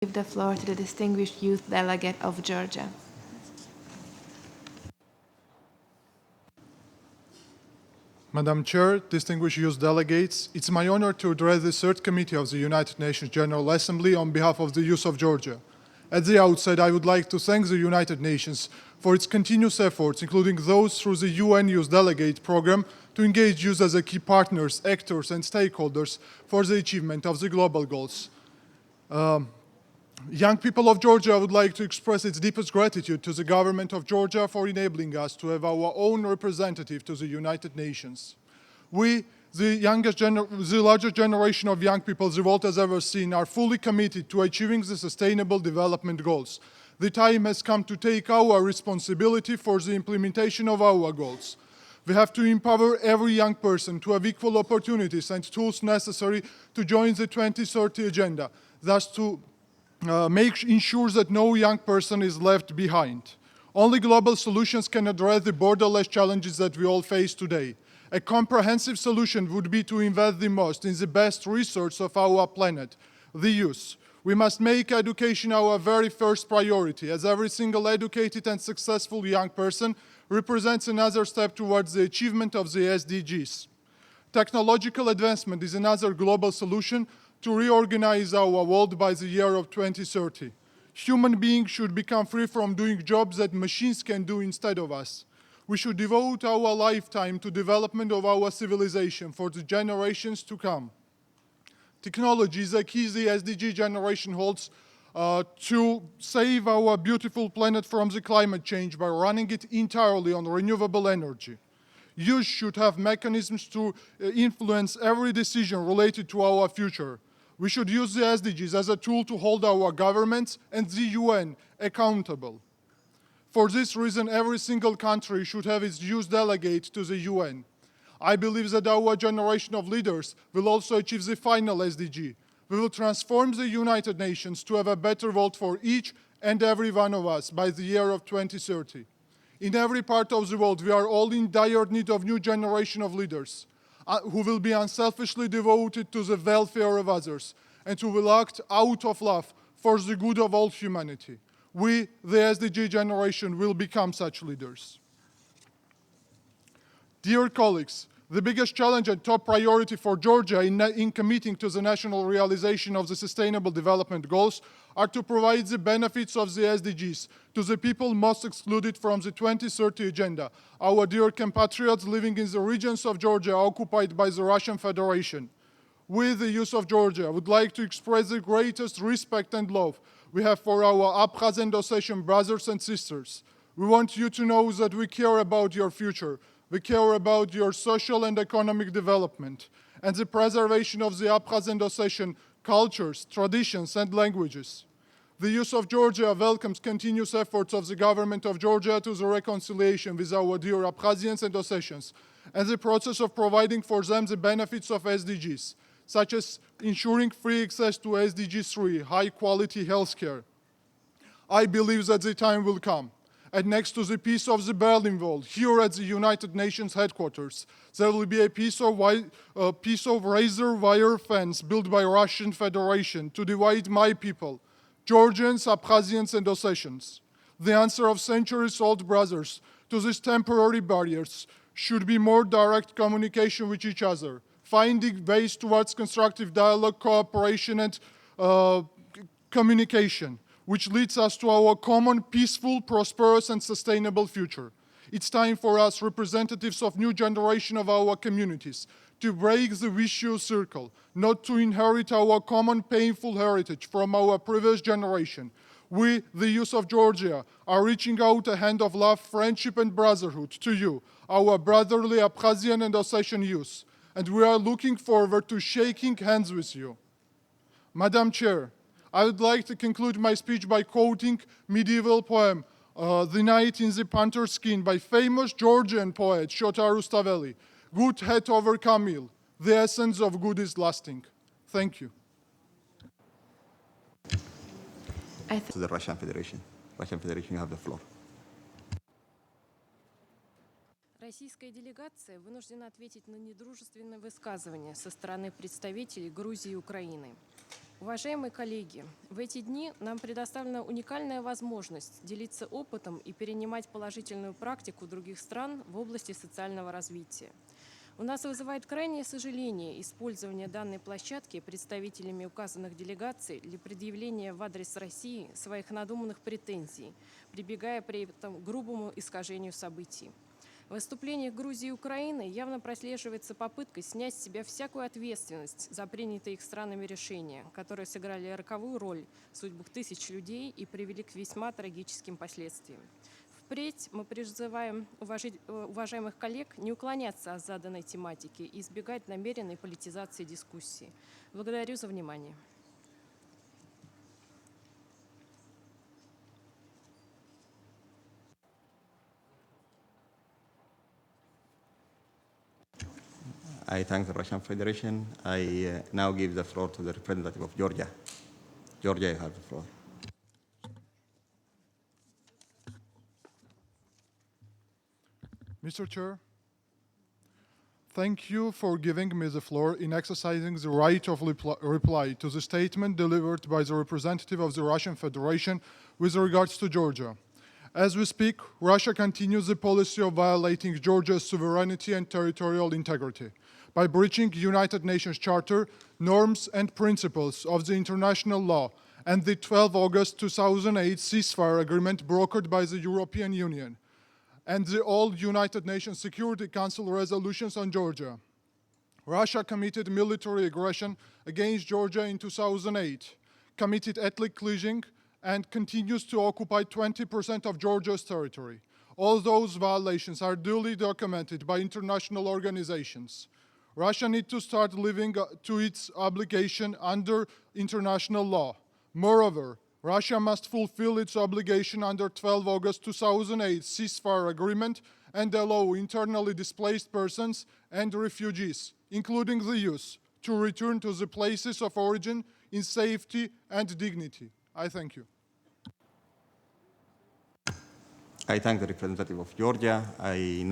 Give the floor to the distinguished youth delegate of Georgia. Madam Chair, distinguished youth delegates, it's my honor to address the Third Committee of the United Nations General Assembly on behalf of the youth of Georgia. At the outset, I would like to thank the United Nations for its continuous efforts, including those through the UN Youth Delegate Program, to engage youth as a key partners, actors, and stakeholders for the achievement of the global goals. Young people of Georgia would like to express its deepest gratitude to the government of Georgia for enabling us to have our own representative to the United Nations. We, the largest generation of young people the world has ever seen, are fully committed to achieving the Sustainable Development Goals. The time has come to take our responsibility for the implementation of our goals. We have to empower every young person to have equal opportunities and tools necessary to join the 2030 agenda, thus to ensures that no young person is left behind. Only global solutions can address the borderless challenges that we all face today. A comprehensive solution would be to invest the most in the best resource of our planet, the youth. We must make education our very first priority, as every single educated and successful young person represents another step towards the achievement of the SDGs. Technological advancement is another global solution to reorganize our world by the year of 2030. Human beings should become free from doing jobs that machines can do instead of us. We should devote our lifetime to development of our civilization for the generations to come. Technology is a key the SDG generation holds to save our beautiful planet from the climate change by running it entirely on renewable energy. Youth should have mechanisms to influence every decision related to our future. We should use the SDGs as a tool to hold our governments and the UN accountable. For this reason, every single country should have its youth delegate to the UN. I believe that our generation of leaders will also achieve the final SDG. We will transform the United Nations to have a better world for each and every one of us by the year of 2030. In every part of the world, we are all in dire need of new generation of leaders who will be unselfishly devoted to the welfare of others and who will act out of love for the good of all humanity. We, the SDG generation, will become such leaders. Dear colleagues, the biggest challenge and top priority for Georgia in committing to the national realization of the Sustainable Development Goals are to provide the benefits of the SDGs to the people most excluded from the 2030 agenda, our dear compatriots living in the regions of Georgia occupied by the Russian Federation. We, the youth of Georgia, would like to express the greatest respect and love we have for our Abkhaz and Ossetian brothers and sisters. We want you to know that we care about your future. We care about your social and economic development and the preservation of the Abkhaz and Ossetian cultures, traditions, and languages. The youth of Georgia welcomes continuous efforts of the government of Georgia to the reconciliation with our dear Abkhazians and Ossetians and the process of providing for them the benefits of SDGs, such as ensuring free access to SDG 3, high-quality healthcare. I believe that the time will come. And next to the piece of the Berlin Wall, here at the United Nations headquarters, there will be a piece of razor wire fence built by Russian Federation to divide my people, Georgians, Abkhazians, and Ossetians. The answer of centuries-old brothers to these temporary barriers should be more direct communication with each other, finding ways towards constructive dialogue, cooperation, and communication, which leads us to our common, peaceful, prosperous, and sustainable future. It's time for us, representatives of new generation of our communities, to break the vicious circle, not to inherit our common painful heritage from our previous generation. We, the youth of Georgia, are reaching out a hand of love, friendship, and brotherhood to you, our brotherly Abkhazian and Ossetian youth, and we are looking forward to shaking hands with you. Madam Chair, I would like to conclude my speech by quoting medieval poem, The Knight in the Panther's Skin, by famous Georgian poet Shota Rustaveli. Good hath overcome ill. The essence of good is lasting. Thank you. To the Russian Federation. Russian Federation, you have the floor. Российская делегация вынуждена ответить на недружественное высказывание со стороны представителей Грузии и Украины. Уважаемые коллеги, в эти дни нам предоставлена уникальная возможность делиться опытом и перенимать положительную практику других стран в области социального развития. У нас вызывает крайнее сожаление использование данной площадки представителями указанных делегаций для предъявления в адрес России своих надуманных претензий, прибегая при этом к грубому искажению событий. В выступлениях Грузии и Украины явно прослеживается попытка снять с себя всякую ответственность за принятые их странами решения, которые сыграли роковую роль в судьбах тысяч людей и привели к весьма трагическим последствиям. Впредь мы призываем уважаемых коллег не уклоняться от заданной тематики и избегать намеренной политизации дискуссии. Благодарю за внимание. I thank the Russian Federation. I now give the floor to the representative of Georgia. Georgia, you have the floor. Mr. Chair, thank you for giving me the floor in exercising the right of reply to the statement delivered by the representative of the Russian Federation with regards to Georgia. As we speak, Russia continues the policy of violating Georgia's sovereignty and territorial integrity by breaching United Nations Charter, norms and principles of the international law and the 12 August 2008 ceasefire agreement brokered by the European Union and the all United Nations Security Council resolutions on Georgia. Russia committed military aggression against Georgia in 2008, committed ethnic cleansing, and continues to occupy 20% of Georgia's territory. All those violations are duly documented by international organizations. Russia needs to start living to its obligation under international law. Moreover, Russia must fulfill its obligation under 12 August 2008 ceasefire agreement and allow internally displaced persons and refugees, including the youth, to return to the places of origin in safety and dignity. I thank you. I thank the representative of Georgia. I